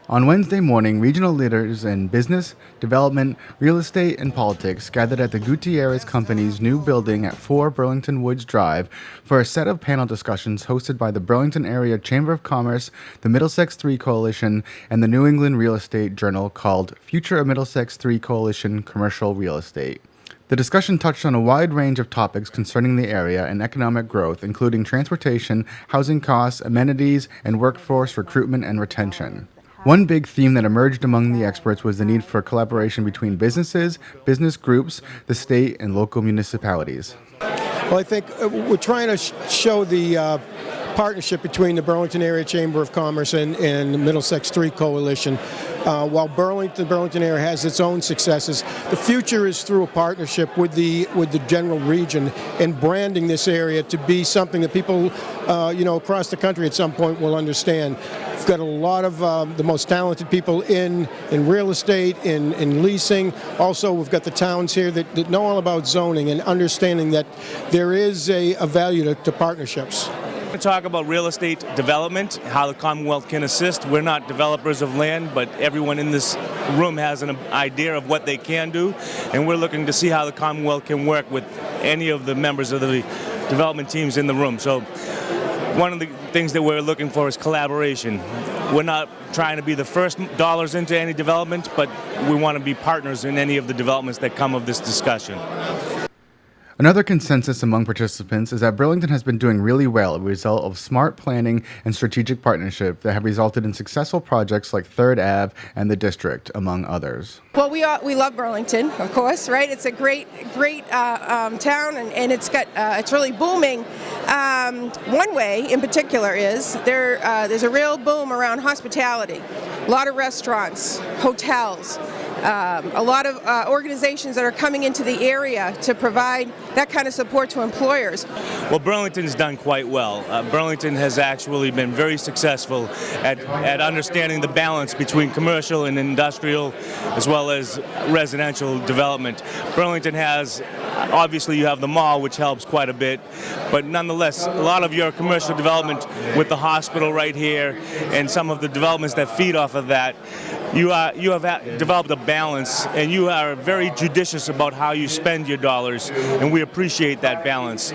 On Wednesday morning, regional leaders in business, development, real estate, and politics gathered at the Gutierrez Company's new building at 4 Burlington Woods Drive for a set of panel discussions hosted by the Burlington Area Chamber of Commerce, the Middlesex 3 Coalition, and the New England Real Estate Journal called Future of Middlesex 3 Coalition Commercial Real Estate. The discussion touched on a wide range of topics concerning the area and economic growth, including transportation, housing costs, amenities, and workforce recruitment and retention. One big theme that emerged among the experts was the need for collaboration between businesses, business groups, the state, and local municipalities. Well, I think we're trying to show the partnership between the Burlington Area Chamber of Commerce and the Middlesex 3 Coalition. While Burlington area has its own successes, the future is through a partnership with the general region and branding this area to be something that people, across the country at some point will understand. We've got a lot of the most talented people in real estate, in leasing. Also, we've got the towns here that know all about zoning and understanding that there is a value to partnerships. We talk about real estate development, how the Commonwealth can assist. We're not developers of land, but everyone in this room has an idea of what they can do, and we're looking to see how the Commonwealth can work with any of the members of the development teams in the room. So one of the things that we're looking for is collaboration. We're not trying to be the first dollars into any development, but we want to be partners in any of the developments that come of this discussion. Another consensus among participants is that Burlington has been doing really well as a result of smart planning and strategic partnership that have resulted in successful projects like 3rd Ave and the District, among others. Well, we love Burlington, of course, right? It's a great town, and it's really booming. One way, in particular, is there's a real boom around hospitality. A lot of restaurants, hotels, a lot of organizations that are coming into the area to provide that kind of support to employers. Well, Burlington's done quite well. Burlington has actually been very successful at understanding the balance between commercial and industrial, as well as residential development. Burlington has, obviously you have the mall, which helps quite a bit, but nonetheless, a lot of your commercial development with the hospital right here and some of the developments that feed off of that, you have developed a balance, and you are very judicious about how you spend your dollars, and we appreciate that balance.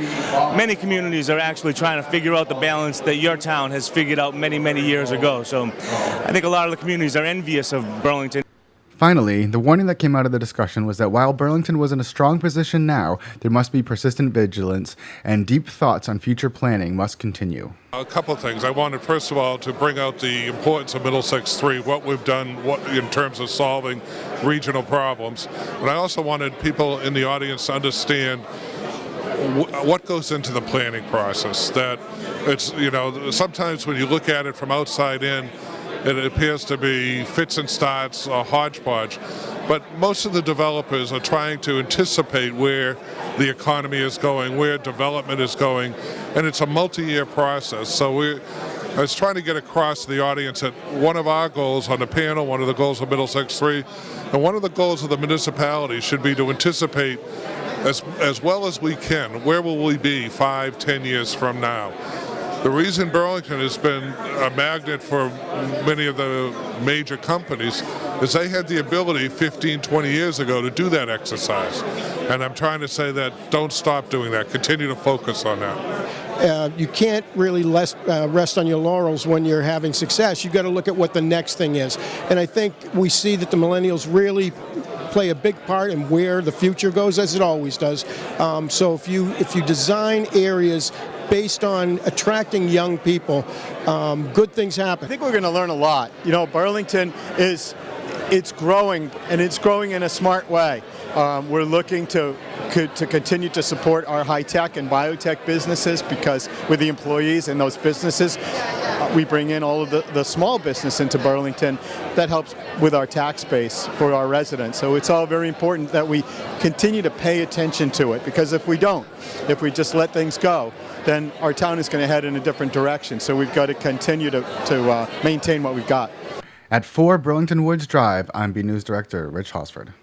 Many communities are actually trying to figure out the balance that your town has figured out many, many years ago. So I think a lot of the communities are envious of Burlington. Finally, the warning that came out of the discussion was that while Burlington was in a strong position now, there must be persistent vigilance, and deep thoughts on future planning must continue. A couple of things. I wanted, first of all, to bring out the importance of Middlesex 3, what we've done in terms of solving regional problems. But I also wanted people in the audience to understand what goes into the planning process. That it's, sometimes when you look at it from outside in, it appears to be fits and starts or hodgepodge, but most of the developers are trying to anticipate where the economy is going, where development is going, and it's a multi-year process. So I was trying to get across to the audience that one of our goals on the panel, one of the goals of Middlesex 3, and one of the goals of the municipality should be to anticipate as well as we can, where will we be 5, 10 years from now. The reason Burlington has been a magnet for many of the major companies is they had the ability 15, 20 years ago to do that exercise. And I'm trying to say that don't stop doing that. Continue to focus on that. You can't really rest on your laurels when you're having success. You've got to look at what the next thing is. And I think we see that the millennials really play a big part in where the future goes, as it always does. So if you design areas based on attracting young people, good things happen. I think we're going to learn a lot. Burlington it's growing, and it's growing in a smart way. We're looking to continue to support our high-tech and biotech businesses, because with the employees in those businesses, we bring in all of the small business into Burlington. That helps with our tax base for our residents. So it's all very important that we continue to pay attention to it, because if we don't, if we just let things go, then our town is going to head in a different direction. So we've got to continue to maintain what we've got. At 4 Burlington Woods Drive, I'm B News Director Rich Hosford.